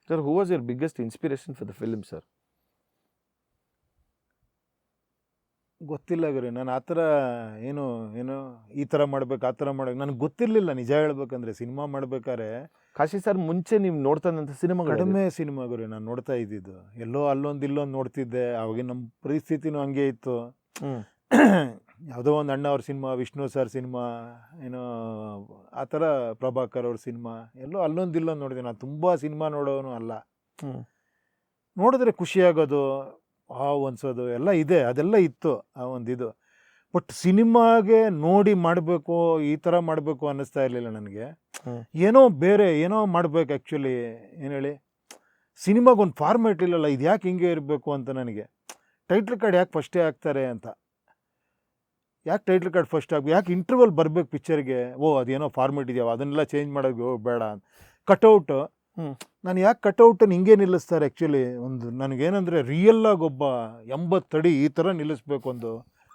Sir, who was your biggest inspiration for the film, sir? ಗೊತ್ತಿಲ್ಲ ಗುರು, ನಾನು ಆ ಥರ ಏನು ಈ ಥರ ಮಾಡ್ಬೇಕು ಆ ಥರ ಮಾಡ್ಬೇಕು ನನಗೆ ಗೊತ್ತಿರಲಿಲ್ಲ. ನಿಜ ಹೇಳ್ಬೇಕಂದ್ರೆ ಸಿನಿಮಾ ಮಾಡ್ಬೇಕಾದ್ರೆ ಕಾಶಿ ಸರ್ ಮುಂಚೆ ನೀವು ನೋಡ್ತಾನಂತ ಸಿನಿಮಾಗಳು ಕಡಿಮೆ ಸಿನಿಮಾ ಗುರು ನಾನು ನೋಡ್ತಾ ಇದ್ದಿದ್ದು. ಎಲ್ಲೋ ಅಲ್ಲೊಂದು ಇಲ್ಲೊಂದು ನೋಡ್ತಿದ್ದೆ. ಅವಾಗಿನ ನಮ್ಮ ಪರಿಸ್ಥಿತಿನೂ ಹಂಗೆ ಇತ್ತು. ಯಾವುದೋ ಒಂದು ಅಣ್ಣ ಅವ್ರ ಸಿನಿಮಾ, ವಿಷ್ಣು ಸರ್ ಸಿನಿಮಾ, ಏನೋ ಆ ಥರ ಪ್ರಭಾಕರ್ ಅವ್ರ ಸಿನಿಮಾ, ಎಲ್ಲೋ ಅಲ್ಲೊಂದು ಇಲ್ಲೊಂದು ನೋಡಿದೆ. ನಾನು ತುಂಬ ಸಿನಿಮಾ ನೋಡೋನು ಅಲ್ಲ. ನೋಡಿದ್ರೆ ಖುಷಿಯಾಗೋದು, ಅನ್ಸೋದು ಎಲ್ಲ ಇದೆ, ಅದೆಲ್ಲ ಇತ್ತು ಆ ಒಂದು ಇದು. ಬಟ್ ಸಿನಿಮಾಗೆ ನೋಡಿ ಮಾಡಬೇಕು, ಈ ಥರ ಮಾಡಬೇಕು ಅನ್ನಿಸ್ತಾ ಇರಲಿಲ್ಲ ನನಗೆ. ಏನೋ ಬೇರೆ ಏನೋ ಮಾಡಬೇಕು ಆ್ಯಕ್ಚುಲಿ. ಏನು ಹೇಳಿ, ಸಿನಿಮಾಗೊಂದು ಫಾರ್ಮೇಟ್ ಇಲ್ಲಲ್ಲ, ಇದು ಯಾಕೆ ಹಿಂಗೆ ಇರಬೇಕು ಅಂತ ನನಗೆ. ಟೈಟ್ಲ್ ಕಾರ್ಡ್ ಯಾಕೆ ಫಸ್ಟೇ ಹಾಕ್ತಾರೆ ಅಂತ, ಯಾಕೆ ಟೈಟ್ಲ್ ಕಾರ್ಡ್ ಫಸ್ಟ್ ಆಗಬೇಕು, ಯಾಕೆ ಇಂಟರ್ವಲ್ ಬರಬೇಕು ಪಿಕ್ಚರ್ಗೆ, ಅದೇನೋ ಫಾರ್ಮೇಟ್ ಇದೆಯಾ ಅದನ್ನೆಲ್ಲ ಚೇಂಜ್ ಮಾಡೋದು ಬೇಡ. ಕಟೌಟು, ನಾನು ಯಾಕೆ ಕಟೌಟನ್ನು ಹಿಂಗೆ ನಿಲ್ಲಿಸ್ತಾರೆ ಆ್ಯಕ್ಚುಲಿ. ಒಂದು ನನಗೇನಂದರೆ ರಿಯಲ್ಲಾಗಿ ಒಬ್ಬ 80 ಅಡಿ ಈ ಥರ ನಿಲ್ಲಿಸ್ಬೇಕು.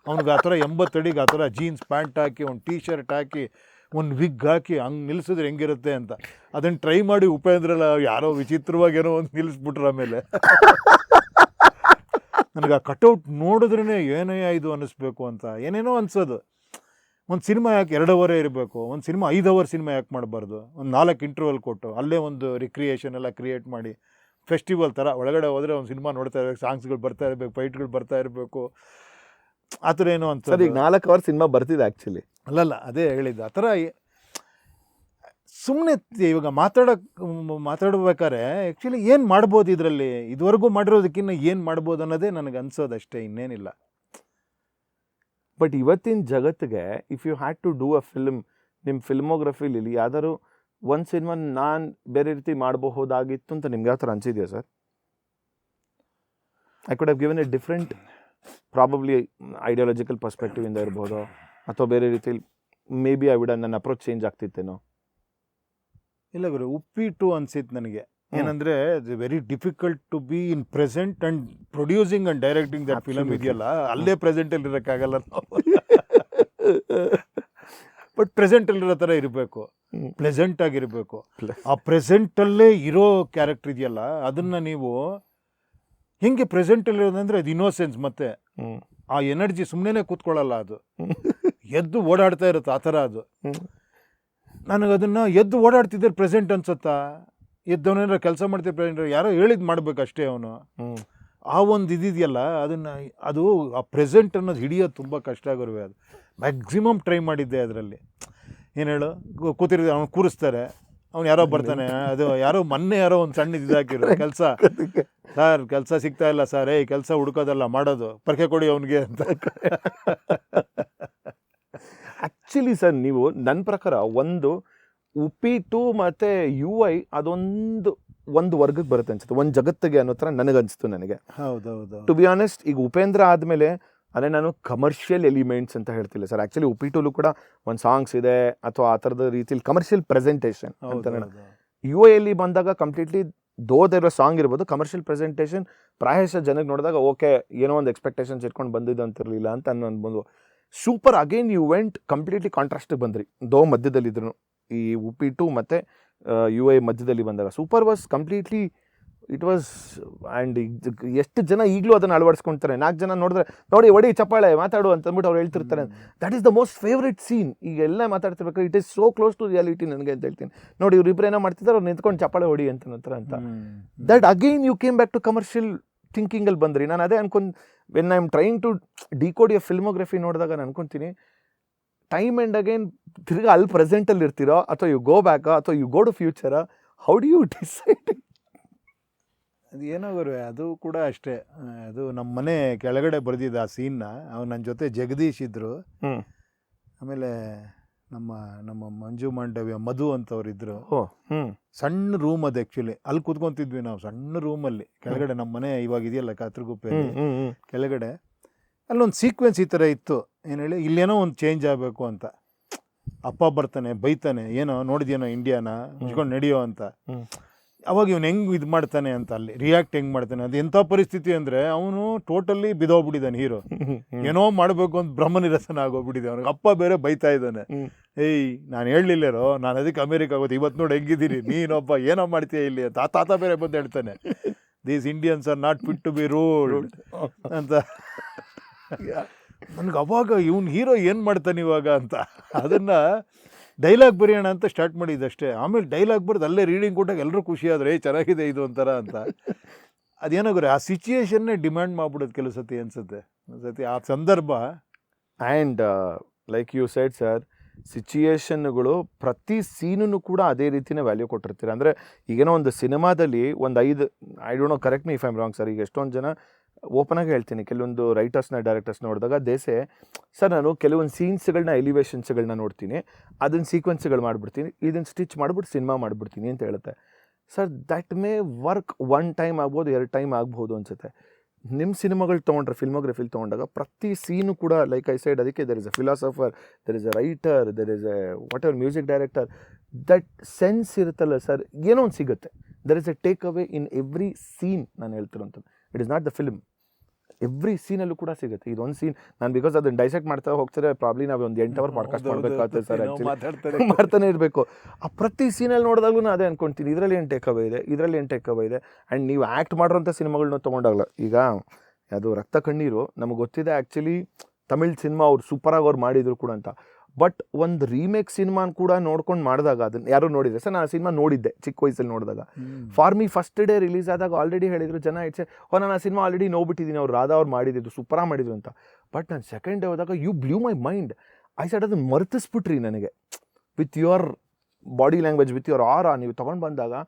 ಅವ್ನಿಗೆ ಆ ಥರ 80 ಅಡಿಗೆ ಆ ಥರ ಜೀನ್ಸ್ ಪ್ಯಾಂಟ್ ಹಾಕಿ, ಒಂದು ಟೀ ಶರ್ಟ್ ಹಾಕಿ, ಒಂದು ವಿಗ್ ಹಾಕಿ ಹಂಗೆ ನಿಲ್ಲಿಸಿದ್ರೆ ಹೆಂಗಿರುತ್ತೆ ಅಂತ ಅದನ್ನು ಟ್ರೈ ಮಾಡಿ ಉಪೇಂದ್ರಲ್ಲ ಯಾರೋ ವಿಚಿತ್ರವಾಗಿ ಏನೋ ಒಂದು ನಿಲ್ಲಿಸ್ಬಿಟ್ರೆ ಆಮೇಲೆ ನನಗೆ ಆ ಕಟೌಟ್ ನೋಡಿದ್ರೇ ಏನೇ ಇದು ಅನ್ನಿಸ್ಬೇಕು ಅಂತ ಏನೇನೋ ಅನಿಸೋದು. ಒಂದು ಸಿನಿಮಾ ಯಾಕೆ 2 ಅವರೇ ಇರಬೇಕು, ಒಂದು ಸಿನಿಮಾ 5 ಅವರ್ ಸಿನಿಮಾ ಯಾಕೆ ಮಾಡಬಾರ್ದು, ಒಂದು 4 ಇಂಟರ್ವಲ್ ಕೊಟ್ಟು ಅಲ್ಲೇ ಒಂದು ರಿಕ್ರಿಯೇಷನ್ ಎಲ್ಲ ಕ್ರಿಯೇಟ್ ಮಾಡಿ ಫೆಸ್ಟಿವಲ್ ಥರ ಒಳಗಡೆ ಹೋದರೆ ಒಂದು ಸಿನಿಮಾ ನೋಡ್ತಾ ಇರಬೇಕು, ಸಾಂಗ್ಸ್ಗಳು ಬರ್ತಾ ಇರಬೇಕು, ಫೈಟ್ಗಳು ಬರ್ತಾ ಇರಬೇಕು, ಆ ಥರ ಏನೋ ಅಂತ. ಸರ್ ಈಗ 4 ಅವರ್ ಸಿನಿಮಾ ಬರ್ತಿದೆ ಆ್ಯಕ್ಚುಲಿ. ಅಲ್ಲಲ್ಲ, ಅದೇ ಹೇಳಿದ್ದು. ಆ ಥರ ಸುಮ್ಮನೆ ಇವಾಗ ಮಾತಾಡ್ಬೇಕಾದ್ರೆ ಆ್ಯಕ್ಚುಲಿ ಏನು ಮಾಡ್ಬೋದು ಇದರಲ್ಲಿ, ಇದುವರೆಗೂ ಮಾಡಿರೋದಕ್ಕಿಂತ ಏನು ಮಾಡ್ಬೋದು ಅನ್ನೋದೇ ನನಗೆ ಅನ್ಸೋದು ಅಷ್ಟೇ, ಇನ್ನೇನಿಲ್ಲ. ಬಟ್ ಇವತ್ತಿನ ಜಗತ್ತಿಗೆ if you had to do a film, ನಿಮ್ಮ ಫಿಲ್ಮೋಗ್ರಫಿಲಿ ಯಾವ್ದಾದ್ರು ಒಂದು ಸಿನಿಮಾ ನಾನು ಬೇರೆ ರೀತಿ ಮಾಡಬಹುದಾಗಿತ್ತು ಅಂತ ನಿಮ್ಗೆ ಯಾವ ಥರ ಅನಿಸಿದೆಯಾ sir? I could have given a different probably ideological perspective ಇಂದ ಇರ್ಬೋದು, ಅಥವಾ ಬೇರೆ ರೀತಿಲಿ ಮೇ ಬಿ ಐ ವುಡ್ ನನ್ನ ಅಪ್ರೋಚ್ ಚೇಂಜ್ ಆಗ್ತಿತ್ತೇನೋ. ಇಲ್ಲ ಗುರು, ಉಪ್ಪಿಟ್ಟು ಅನ್ಸಿತ್ತು ನನಗೆ. ಏನಂದರೆ it's very difficult to be in present and producing and directing that film ಇದೆಯಲ್ಲ, ಅಲ್ಲೇ ಪ್ರೆಸೆಂಟಲ್ಲಿ ಇರೋಕ್ಕಾಗಲ್ಲ ನಾವು. ಬಟ್ ಪ್ರೆಸೆಂಟಲ್ಲಿರೋ ಥರ ಇರಬೇಕು, ಪ್ಲೆಸೆಂಟ್ ಆಗಿರಬೇಕು. ಆ ಪ್ರೆಸೆಂಟಲ್ಲೇ ಇರೋ ಕ್ಯಾರೆಕ್ಟರ್ ಇದೆಯಲ್ಲ, ಅದನ್ನು ನೀವು ಹೆಂಗೆ ಪ್ರೆಸೆಂಟಲ್ಲಿರೋದಂದರೆ ಅದು ಇನ್ನೋಸೆನ್ಸ್, ಮತ್ತು ಆ ಎನರ್ಜಿ ಸುಮ್ಮನೆ ಕೂತ್ಕೊಳ್ಳಲ್ಲ, ಅದು ಎದ್ದು ಓಡಾಡ್ತಾ ಇರುತ್ತೆ ಆ ಥರ. ಅದು ನನಗದನ್ನು ಎದ್ದು ಓಡಾಡ್ತಿದ್ದರೆ ಪ್ರೆಸೆಂಟ್ ಅನ್ಸುತ್ತಾ, ಎದ್ದವನೇನಾರ ಕೆಲಸ ಮಾಡ್ತಿದ್ದ ಪ್ರೆಸೆಂಟ್, ಯಾರೋ ಹೇಳಿದ್ದು ಮಾಡಬೇಕಷ್ಟೇ ಅವನು. ಆ ಒಂದು ಇದಿದೆಯಲ್ಲ ಅದು ಆ ಪ್ರೆಸೆಂಟ್ ಅನ್ನೋದು ಹಿಡಿಯೋದು ತುಂಬ ಕಷ್ಟ ಆಗಿರುವೆ. ಅದು ಮ್ಯಾಕ್ಸಿಮಮ್ ಟ್ರೈ ಮಾಡಿದ್ದೆ ಅದರಲ್ಲಿ. ಏನು ಹೇಳು, ಕೂತಿರ್ತಾರೆ, ಅವ್ನು ಕೂರಿಸ್ತಾರೆ, ಅವ್ನು ಯಾರೋ ಬರ್ತಾನೆ, ಅದು ಯಾರೋ ಮೊನ್ನೆ ಯಾರೋ ಒಂದು ಸಣ್ಣ ಇದಾಕಿರೋ ಕೆಲಸ, ಸರ್ ಕೆಲಸ ಸಿಗ್ತಾ ಇಲ್ಲ ಸರ್, ಕೆಲಸ ಹುಡ್ಕೋದಲ್ಲ ಮಾಡೋದು, ಪರ್ಕೆ ಕೊಡಿ ಅವನಿಗೆ ಅಂತ. ಆ್ಯಕ್ಚುಲಿ ಸರ್, ನೀವು ನನ್ನ ಪ್ರಕಾರ ಒಂದು ಉಪ್ಪಿಟ್ಟು ಮತ್ತು UI ಒಂದು ವರ್ಗಕ್ಕೆ ಬರುತ್ತೆ ಅನ್ಸುತ್ತೆ, ಒಂದು ಜಗತ್ತಿಗೆ ಅನ್ನೋ ಥರ ನನಗನ್ನಿಸ್ತು. ನನಗೆ ಹೌದೌದು, ಟು ಬಿ ಆನೆಸ್ಟ್, ಈಗ ಉಪೇಂದ್ರ ಆದಮೇಲೆ ಅದೇ ನಾನು ಕಮರ್ಷಿಯಲ್ ಎಲಿಮೆಂಟ್ಸ್ ಅಂತ ಹೇಳ್ತಿಲ್ಲ ಸರ್. ಆ್ಯಕ್ಚುಲಿ ಉಪ್ಪಿಟ್ಟುಲು ಕೂಡ ಒಂದು ಸಾಂಗ್ಸ್ ಇದೆ, ಅಥವಾ ಆ ಥರದ ರೀತಿಯಲ್ಲಿ ಕಮರ್ಷಿಯಲ್ ಪ್ರೆಸೆಂಟೇಷನ್ ಅಂತ. UI ಬಂದಾಗ ಕಂಪ್ಲೀಟ್ಲಿ ದೇರ್ ಸಾಂಗ್ ಇರ್ಬೋದು, ಕಮರ್ಷಿಯಲ್ ಪ್ರೆಸೆಂಟೇಷನ್ ಪ್ರಾಯಶಃ ಜನಕ್ಕೆ ನೋಡಿದಾಗ ಓಕೆ ಏನೋ ಒಂದು ಎಕ್ಸ್ಪೆಕ್ಟೇಷನ್ಸ್ ಇಟ್ಕೊಂಡು ಬಂದಿದ್ದು ಅಂತಿರಲಿಲ್ಲ ಅಂತ ಅನ್ಬೋದು. Super again you went completely ಕಾಂಟ್ರಾಸ್ಟಿಗೆ ಬಂದ್ರಿ. ಮಧ್ಯದಲ್ಲಿದ್ರು ಈ ಉಪ್ಪಿಟ್ಟು ಮತ್ತು UI ಮಧ್ಯದಲ್ಲಿ ಬಂದಾಗ super was completely it was. And ಎಷ್ಟು ಜನ ಈಗಲೂ ಅದನ್ನು ಅಳವಡಿಸ್ಕೊಳ್ತಾರೆ. 4 ಜನ ನೋಡಿದ್ರೆ ನೋಡಿ ಒಡಿ ಚಪ್ಪಾಳೆ ಮಾತಾಡು ಅಂತ ಅಂದ್ಬಿಟ್ಟು ಅವ್ರು ಹೇಳ್ತಿರ್ತಾರೆ. That is the most favourite scene. ಈಗ ಎಲ್ಲ ಮಾತಾಡ್ತಿರ್ಬೇಕು, it is so close to reality ನನಗೆ ಅಂತ ಹೇಳ್ತೀನಿ. ನೋಡಿ ಇವ್ರು ಏನೋ ಮಾಡ್ತಿದ್ದಾರೆ, ಅವ್ರು ನಿಂತ್ಕೊಂಡು ಚಪ್ಪಾಳೆ ಹೊಡಿ ಅಂತ. That again you came back to commercial ಥಿಂಕಿಂಗಲ್ಲಿ ಬಂದ್ರಿ. ನಾನು ಅದೇ ಅನ್ಕೊಂಡು when I am trying to decode your filmography ನೋಡಿದಾಗ ನಾನು ಅನ್ಕೊತೀನಿ, ಟೈಮ್ ಆ್ಯಂಡ್ ಅಗೈನ್ ತಿರ್ಗಿ ಅಲ್ಲಿ ಪ್ರೆಸೆಂಟಲ್ಲಿ ಇರ್ತೀರೋ, ಅಥವಾ ಯು ಗೋ ಬ್ಯಾಕಾ, ಅಥವಾ ಯು ಗೋ ಟು ಫ್ಯೂಚರಾ, ಹೌ ಡು ಯು ಡಿಸೈಡ್? ಅದು ಏನೋ ಗುರು, ಅದು ಕೂಡ ಅಷ್ಟೇ. ಅದು ನಮ್ಮ ಮನೆ ಕೆಳಗಡೆ ಬರೆದಿದ್ದ ಆ ಸೀನ್ನ. ಅವ್ನು ನನ್ನ ಜೊತೆ ಜಗದೀಶ್ ಇದ್ದರು, ಆಮೇಲೆ ನಮ್ಮ ಮಂಜು ಮಾಂಡವ್ಯ ಮಧು ಅಂತವ್ರಿದ್ರು. ಸಣ್ಣ ರೂಮ್ ಅದು ಆ್ಯಕ್ಚುಲಿ. ಅಲ್ಲಿ ಕೂತ್ಕೊತಿದ್ವಿ ನಾವು, ಸಣ್ಣ ರೂಮಲ್ಲಿ ಕೆಳಗಡೆ. ನಮ್ಮ ಮನೆ ಇವಾಗ ಇದೆಯಲ್ಲ ಕಾತ್ರಗುಪ್ಪೆಯಲ್ಲಿ ಕೆಳಗಡೆ, ಅಲ್ಲೊಂದು ಸೀಕ್ವೆನ್ಸ್ ಈ ಥರ ಇತ್ತು. ಏನು ಹೇಳಿ, ಇಲ್ಲೇನೋ ಒಂದು ಚೇಂಜ್ ಆಗಬೇಕು ಅಂತ. ಅಪ್ಪ ಬರ್ತಾನೆ, ಬೈತಾನೆ, ಏನೋ ನೋಡಿದ್ಯೇನೋ ಇಂಡಿಯಾನ ಮುಚ್ಕೊಂಡು ನಡೆಯೋ ಅಂತ. ಅವಾಗ ಇವನು ಹೆಂಗೆ ಇದು ಮಾಡ್ತಾನೆ ಅಂತ, ಅಲ್ಲಿ ರಿಯಾಕ್ಟ್ ಹೆಂಗೆ ಮಾಡ್ತಾನೆ. ಅದು ಎಂಥ ಪರಿಸ್ಥಿತಿ ಅಂದರೆ, ಅವನು ಟೋಟಲಿ ಬಿದ್ದೋಗ್ಬಿಟ್ಟಿದ್ದಾನೆ ಹೀರೋ. ಏನೋ ಮಾಡಬೇಕು ಅಂತ ಬ್ರಹ್ಮನಿರಸನ ಆಗೋಗ್ಬಿಟ್ಟಿದೆ ಅವನಿಗೆ. ಅಪ್ಪ ಬೇರೆ ಬೈತಾ ಇದ್ದಾನೆ, ಏಯ್ ನಾನು ಹೇಳಲಿಲ್ಲರೋ, ನಾನು ಅದಕ್ಕೆ ಅಮೇರಿಕ ಆಗೋದು, ಇವತ್ತು ನೋಡಿ ಹೆಂಗಿದ್ದೀನಿ, ನೀನೊಬ್ಬ ಏನೋ ಮಾಡ್ತೀಯ ಇಲ್ಲಿ ಅಂತ. ಆ ತಾತ ಬೇರೆ ಬಂದು ಹೇಳ್ತಾನೆ, these Indians are not fit to be ruled ಅಂತ. ನನಗೆ ಅವಾಗ ಇವ್ನು ಹೀರೋ ಏನು ಮಾಡ್ತಾನೆ ಇವಾಗ ಅಂತ, ಅದನ್ನು ಡೈಲಾಗ್ ಬರೆಯೋಣ ಅಂತ ಸ್ಟಾರ್ಟ್ ಮಾಡಿದ್ದಷ್ಟೇ. ಆಮೇಲೆ ಡೈಲಾಗ್ ಬರೆದು ಅಲ್ಲೇ ರೀಡಿಂಗ್ ಕೊಟ್ಟಾಗ ಎಲ್ಲರೂ ಖುಷಿ ಆದರೆ ಚೆನ್ನಾಗಿದೆ ಇದು ಒಂಥರ ಅಂತ. ಅದೇನೋ ಗುರು, ಆ ಸಿಚುಯೇಷನ್ನೇ ಡಿಮ್ಯಾಂಡ್ ಮಾಡ್ಬಿಡೋದು ಕೆಲವು ಸತಿ ಅನಿಸುತ್ತೆ. ಸತಿ ಆ ಸಂದರ್ಭ. And like you said sir, ಸಿಚುಯೇಷನ್ಗಳು ಪ್ರತಿ ಸೀನೂ ಕೂಡ ಅದೇ ರೀತಿನೇ ವ್ಯಾಲ್ಯೂ ಕೊಟ್ಟಿರ್ತೀರ. ಅಂದರೆ ಈಗೇನೋ ಒಂದು ಸಿನಿಮಾದಲ್ಲಿ ಒಂದು 5, I don't know, correct me if I'm wrong sir, ಈಗ ಎಷ್ಟೊಂದು ಜನ ಓಪನ್ ಆಗಿ ಹೇಳ್ತೀನಿ, ಕೆಲವೊಂದು ರೈಟರ್ಸ್ನ ಡೈರೆಕ್ಟರ್ಸ್ ನೋಡಿದಾಗ ದೇಸೆ ಸರ್ ನಾನು ಕೆಲವೊಂದು ಸೀನ್ಸ್ಗಳನ್ನ ಎಲಿವೇಷನ್ಸ್ಗಳನ್ನ ನೋಡ್ತೀನಿ, ಅದನ್ನು ಸೀಕ್ವೆನ್ಸ್ಗಳು ಮಾಡಿಬಿಡ್ತೀನಿ, ಇದನ್ನು ಸ್ಟಿಚ್ ಮಾಡಿಬಿಟ್ಟು ಸಿನಿಮಾ ಮಾಡಿಬಿಡ್ತೀನಿ ಅಂತ ಹೇಳುತ್ತೆ. Sir that May work 1 time ಆಗ್ಬೋದು, 2 ಟೈಮ್ ಆಗ್ಬೋದು ಅನಿಸುತ್ತೆ. ನಿಮ್ಮ ಸಿನಿಮಾಗಳು ತೊಗೊಂಡ್ರೆ, ಫಿಲ್ಮೋಗ್ರಫಿಲಿ ತೊಗೊಂಡಾಗ ಪ್ರತಿ ಸೀನು ಕೂಡ ಲೈಕ್ ಐ ಸೈಡ್, ಅದಕ್ಕೆ there is a philosopher, there is a writer, there is a whatever music director, that sense ಇರುತ್ತಲ್ಲ ಸರ್, ಏನೋ ಒಂದು ಸಿಗುತ್ತೆ. There is a takeaway in every scene. ನಾನು ಹೇಳ್ತಿರೋಂಥದ್ದು, it is not the film, every ಸೀನಲ್ಲೂ ಕೂಡ ಸಿಗುತ್ತೆ. ಇದೊಂದು ಸೀನ್ ನಾನು ಬಿಕಾಸ್ ಅದನ್ನು ಡೈಸೆಕ್ಟ್ ಮಾಡ್ತಾ ಹೋಗ್ತಾರೆ, ಪ್ರಾಬ್ಲಿ ನಾವು ಒಂದು 8 ಅವರ್ ಪಾಡ್ಕಾಸ್ಟ್ ಮಾಡಬೇಕಾಗ್ತದೆ ಸರ್. ಆ್ಯಕ್ಚುಲಿ ಮಾಡ್ತಾನೆ ಇರಬೇಕು. ಆ ಪ್ರತಿ ಸೀನಲ್ಲಿ ನೋಡಿದಾಗಲೂ ನಾನು ಅದೇ ಅಂದ್ಕೊಳ್ತೀನಿ, ಇದರಲ್ಲಿ ಏನು ಟೇಕ್ ಅವೇ ಇದೆ, ಇದರಲ್ಲಿ ಏನು ಟೇಕ್ ಅವೇ ಇದೆ. ಆ್ಯಂಡ್ ನೀವು ಆ್ಯಕ್ಟ್ ಮಾಡಿರೋಂಥ ಸಿನಿಮಾಗಳನ್ನ ತೊಗೊಂಡಾಗಲ್ಲ, ಈಗ ಅದು ರಕ್ತ ಕಣ್ಣೀರು ನಮಗೆ ಗೊತ್ತಿದೆ ಆ್ಯಕ್ಚುಲಿ ತಮಿಳ್ ಸಿನಿಮಾ ಅವ್ರು ಸೂಪರಾಗಿ ಅವ್ರು ಮಾಡಿದ್ರು ಕೂಡ ಅಂತ. ಬಟ್ ಒಂದು ರೀಮೇಕ್ ಸಿನಿಮಾನ ಕೂಡ ನೋಡ್ಕೊಂಡು ಮಾಡಿದಾಗ, ಅದನ್ನು ಯಾರೋ ನೋಡಿದ್ರೆ ಸರ್, ನಾನು ಆ ಸಿನಿಮಾ ನೋಡಿದ್ದೆ ಚಿಕ್ಕ ವಯಸ್ಸಲ್ಲಿ ನೋಡಿದಾಗ. For me first day release ಆದಾಗ ಆಲ್ರೆಡಿ ಹೇಳಿದ್ರು ಜನ, ಇಟ್ಸ್ ನಾನು ಆ ಸಿನಿಮಾ ಆಲ್ರೆಡಿ ನೋಡ್ಬಿಟ್ಟಿದ್ದೀನಿ, ಅವ್ರು ರಾಧಾ ಅವ್ರು ಮಾಡಿದ್ದು ಸೂಪರಾಗಿ ಮಾಡಿದ್ರು ಅಂತ. ಬಟ್ ನಾನು ಸೆಕೆಂಡ್ ಡೇ ಹೋದಾಗ you blew my mind. I said ಅದನ್ನು ಮರ್ತಿಸ್ಬಿಟ್ರಿ ನನಗೆ, with your body language, with your aura ನೀವು ತೊಗೊಂಡು ಬಂದಾಗ.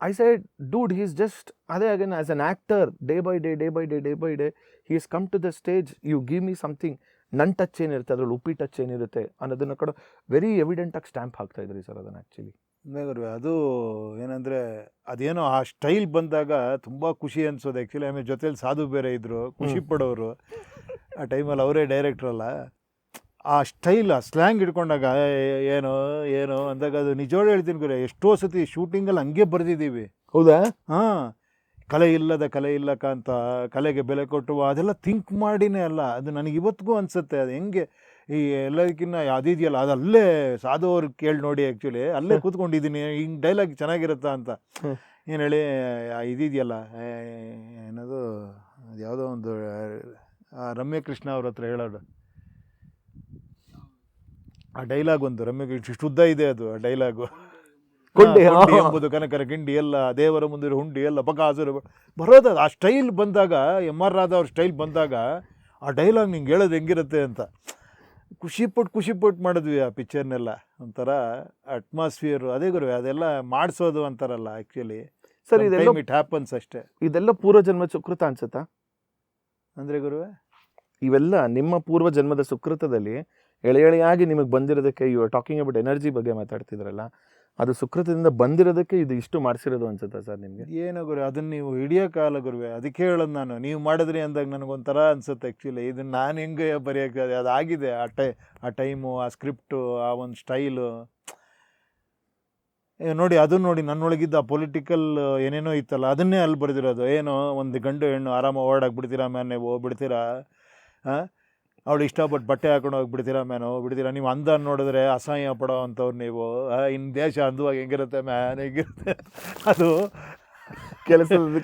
I said dude, he is just ಅದೇ again as an actor, day by day he is come to the stage, you give me something. ನನ್ನ touch ಏನಿರುತ್ತೆ, ಅದ್ರಲ್ಲಿ Uppi touch ಏನಿರುತ್ತೆ ಅನ್ನೋದನ್ನು ಕೂಡ ವೆರಿ ಎವಿಡೆಂಟಾಗಿ ಸ್ಟ್ಯಾಂಪ್ ಹಾಕ್ತಾ ಇದ್ರಿ ಸರ್ ಅದನ್ನು. ಆ್ಯಕ್ಚುಲಿ ಅದು ಏನಂದರೆ, ಅದೇನೋ ಆ ಸ್ಟೈಲ್ ಬಂದಾಗ ತುಂಬ ಖುಷಿ ಅನಿಸೋದು ಆ್ಯಕ್ಚುಲಿ. ಆಮೇಲೆ ಜೊತೇಲಿ ಸಾಧು ಬೇರೆ ಇದ್ದರು, ಖುಷಿ ಪಡೋರು. ಆ ಟೈಮಲ್ಲಿ ಅವರೇ ಡೈರೆಕ್ಟ್ರಲ್ಲ, ಆ ಸ್ಟೈಲ್, ಆ ಸ್ಲ್ಯಾಂಗ್ ಹಿಡ್ಕೊಂಡಾಗ ಏನೋ ಅಂದಾಗ ಅದು ನಿಜವಾಗ್ಲೂ ಹೇಳ್ತೀನಿ ಗುರು, ಎಷ್ಟೋ ಸತಿ ಶೂಟಿಂಗಲ್ಲಿ ಹಂಗೆ ಬರೆದಿದ್ದೀವಿ. ಹೌದಾ? ಹಾಂ, ಕಲೆ ಇಲ್ಲ ಕಾಂತ, ಕಲೆಗೆ ಬೆಲೆ ಕೊಟ್ಟು ಅದೆಲ್ಲ ಥಿಂಕ್ ಮಾಡಿನೇ ಅಲ್ಲ. ಅದು ನನಗೆ ಇವತ್ತಿಗೂ ಅನಿಸುತ್ತೆ, ಅದು ಹೆಂಗೆ ಈ ಎಲ್ಲದಕ್ಕಿಂತ ಅದಿದೆಯಲ್ಲ, ಅದು ಅಲ್ಲೇ ಸಾಧು ಅವ್ರಿಗೆ ಕೇಳಿ ನೋಡಿ. ಆ್ಯಕ್ಚುಲಿ ಅಲ್ಲೇ ಕೂತ್ಕೊಂಡಿದ್ದೀನಿ, ಹಿಂಗೆ ಡೈಲಾಗ್ ಚೆನ್ನಾಗಿರುತ್ತಾ ಅಂತ. ಏನು ಹೇಳಿ, ಇದಿದೆಯಲ್ಲ ಏನದು, ಅದು ಯಾವುದೋ ಒಂದು ರಮ್ಯ ಕೃಷ್ಣ ಅವ್ರ ಹತ್ರ ಹೇಳೋದು ಆ ಡೈಲಾಗ್, ಒಂದು ರಮ್ಯ ಕೃಷ್ಣ ಶುದ್ಧ ಇದೆ ಅದು ಆ ಡೈಲಾಗು. ಕೊಂಡಿ ಎಂಬುದು ಕನಕರ ಕಿಂಡಿ ಎಲ್ಲ, ದೇವರ ಮುಂದಿರೋ ಹುಂಡಿ ಎಲ್ಲ ಬಕಾಸುರ ಬರೋದು. ಆ ಸ್ಟೈಲ್ ಬಂದಾಗ, M.R. ರಾಧಾ ಅವ್ರ ಸ್ಟೈಲ್ ಬಂದಾಗ, ಆ ಡೈಲಾಗ್ ನಿಂಗೆ ಹೇಳೋದು ಹೆಂಗಿರುತ್ತೆ ಅಂತ ಖುಷಿಪಟ್ಟು ಮಾಡಿದ್ವಿ ಆ ಪಿಕ್ಚರ್ನೆಲ್ಲ. ಒಂಥರ ಅಟ್ಮಾಸ್ಫಿಯರು ಅದೇ ಗುರುವೆ, ಅದೆಲ್ಲ ಮಾಡಿಸೋದು ಅಂತಾರಲ್ಲ ಆ್ಯಕ್ಚುಲಿ ಸರ್. ಇದೆಲ್ಲ ಇಟ್ ಹ್ಯಾಪನ್ಸ್ ಅಷ್ಟೇ. ಇದೆಲ್ಲ ಪೂರ್ವಜನ್ಮ ಸುಕೃತ ಅನ್ಸುತ್ತಾ ಅಂದರೆ ಗುರುವೆ? ಇವೆಲ್ಲ ನಿಮ್ಮ ಪೂರ್ವ ಜನ್ಮದ ಸುಕೃತದಲ್ಲಿ ಎಳೆಯಾಗಿ ನಿಮಗೆ ಬಂದಿರೋದಕ್ಕೆ, you are talking about energy ಬಗ್ಗೆ ಮಾತಾಡ್ತಿದ್ರಲ್ಲ, ಅದು ಸುಕೃತದಿಂದ ಬಂದಿರೋದಕ್ಕೆ ಇದು ಇಷ್ಟು ಮಾಡಿಸಿರೋದು ಅನ್ಸುತ್ತಾ ಸರ್ ನಿಮಗೆ? ಏನೋ ಗುರು, ಅದನ್ನು ನೀವು ಹಿಡಿಯೋಕ್ಕಾಗಲ್ಲ ಗುರುವೆ. ಅದಕ್ಕೆ ಹೇಳೋದು ನಾನು, ನೀವು ಮಾಡಿದ್ರಿ ಅಂದಾಗ ನನಗೊಂಥರ ಅನ್ಸುತ್ತೆ ಆ್ಯಕ್ಚುಲಿ. ಇದನ್ನು ನಾನು ಹೆಂಗೆ ಬರೆಯೋಕ್ಕೆ, ಅದಾಗಿದೆ ಆ ಟೈಮು, ಆ ಸ್ಕ್ರಿಪ್ಟು, ಆ ಒಂದು ಸ್ಟೈಲು ನೋಡಿ. ಅದನ್ನು ನೋಡಿ, ನನ್ನೊಳಗಿದ್ದ ಆ ಪೊಲಿಟಿಕಲ್ ಏನೇನೋ ಇತ್ತಲ್ಲ, ಅದನ್ನೇ ಅಲ್ಲಿ ಬರೆದಿರೋದು. ಏನೋ ಒಂದು ಗಂಡು ಹೆಣ್ಣು ಆರಾಮ ಓಡಾಕ್ಬಿಡ್ತೀರಾ ಮ್ಯಾನ್, ನೀವು ಬಿಡ್ತೀರಾ, ಅವಳು ಇಷ್ಟಪಟ್ಟು ಬಟ್ಟೆ ಹಾಕೊಂಡು ಹೋಗ್ಬಿಡ್ತೀರಾ ಮ್ಯಾನ್, ಬಿಡ್ತೀರಾ. ನೀವು ಅಂದ ನೋಡಿದ್ರೆ ಅಸಹ್ಯ ಪಡೋ ಅಂಥವ್ರು ನೀವು. ಇನ್ನು ದೇಶ ಅಂದವಾಗಿ ಹೆಂಗಿರುತ್ತೆ ಮ್ಯಾನ್, ಹೆಂಗಿರುತ್ತೆ ಅದು.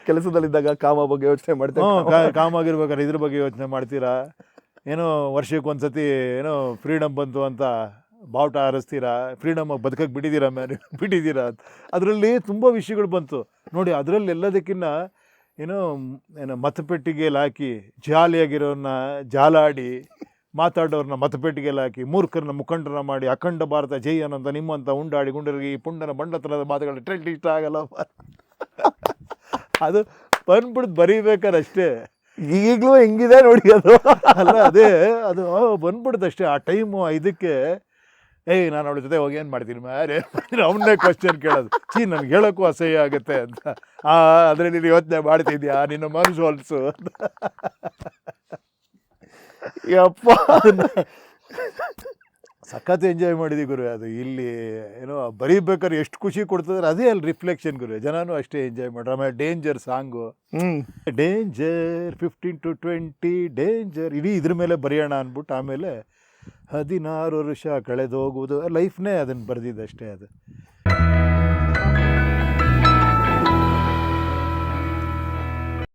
ಕೆಲಸದಲ್ಲಿದ್ದಾಗ ಕಾಮ ಬಗ್ಗೆ ಯೋಚನೆ ಮಾಡ್ತೀರಾ, ಕಾಮಾಗಿರ್ಬೇಕಾದ್ರೆ ಇದ್ರ ಬಗ್ಗೆ ಯೋಚನೆ ಮಾಡ್ತೀರಾ. ಏನೋ ವರ್ಷಕ್ಕೊಂದ್ಸತಿ ಏನೋ ಫ್ರೀಡಮ್ ಬಂತು ಅಂತ ಬಾವುಟ ಹಾರಿಸ್ತೀರಾ, ಫ್ರೀಡಮಾಗಿ ಬದುಕಕ್ಕೆ ಬಿಟ್ಟಿದ್ದೀರಾ ಅಂತ. ಅದರಲ್ಲಿ ತುಂಬ ವಿಷಯಗಳು ಬಂತು ನೋಡಿ. ಅದರಲ್ಲಿ ಎಲ್ಲದಕ್ಕಿಂತ ಏನೋ ಮತಪೆಟ್ಟಿಗೆಯಲ್ಲಿ ಹಾಕಿ, ಜಾಲಿಯಾಗಿರೋರನ್ನ ಜಾಲಾಡಿ, ಮಾತಾಡೋರನ್ನ ಮತಪೆಟ್ಟಿಗೆಯಲ್ಲಿ ಹಾಕಿ, ಮೂರ್ಖರನ್ನ ಮುಖಂಡರನ್ನ ಮಾಡಿ, ಅಖಂಡ ಭಾರತ ಜೈ ಅನ್ನೋಂಥ ನಿಮ್ಮಂಥ ಉಂಡಾಡಿ ಗುಂಡರಿಗೆ ಈ ಪುಂಡನ ಬಂಡತನದ ಮಾತುಗಳು ಟ್ರೆಂಡ್ ಇಷ್ಟ ಆಗಲ್ಲ. ಅದು ಬಂದ್ಬಿಡ್ದು ಬರೀಬೇಕಾರೆ ಅಷ್ಟೇ. ಈಗಲೂ ಹೆಂಗಿದೆ ನೋಡಿ ಅದು. ಅಲ್ಲ ಅದೇ ಅದು ಬಂದ್ಬಿಡ್ದು ಅಷ್ಟೇ. ಆ ಟೈಮು ಇದಕ್ಕೆ ನಾನು ಅವಳ ಜೊತೆ ಹೋಗಿ ಏನು ಮಾಡ್ತೀನಿ ಮ್ಯಾರೆ, ಅವನ್ನೇ ಕ್ವಶನ್ ಕೇಳೋದು. ನನಗೆ ಹೇಳೋಕ್ಕೂ ಅಸಹ್ಯ ಆಗುತ್ತೆ ಅಂತ. ಆದರೆ ನೀನು ಯೋಚನೆ ಮಾಡ್ತಿದ್ಯಾ, ನಿನ್ನ ಮನಸ್ಸು ಹೊಲ್ಸು ಅಂತ. ಯಪ್ಪ, ಸಖತ್ ಎಂಜಾಯ್ ಮಾಡಿದ್ವಿ ಗುರು. ಅದು ಇಲ್ಲಿ ಏನೋ ಬರೀಬೇಕಾದ್ರೆ ಎಷ್ಟು ಖುಷಿ ಕೊಡ್ತದ್ರೆ ಅದೇ ಅಲ್ಲಿ ರಿಫ್ಲೆಕ್ಷನ್ ಗುರು. ಜನನೂ ಅಷ್ಟೇ ಎಂಜಾಯ್ ಮಾಡ್ರು. ಆಮೇಲೆ danger song, danger 15 to 20 danger, ಇಡೀ ಇದ್ರ ಮೇಲೆ ಬರೆಯೋಣ ಅಂದ್ಬಿಟ್ಟು ಆಮೇಲೆ 16 ವರ್ಷ ಕಳೆದೋಗುವುದು ಲೈಫ್ನೇ ಅದನ್ನು ಬರೆದಿದ್ದಷ್ಟೇ ಅದು.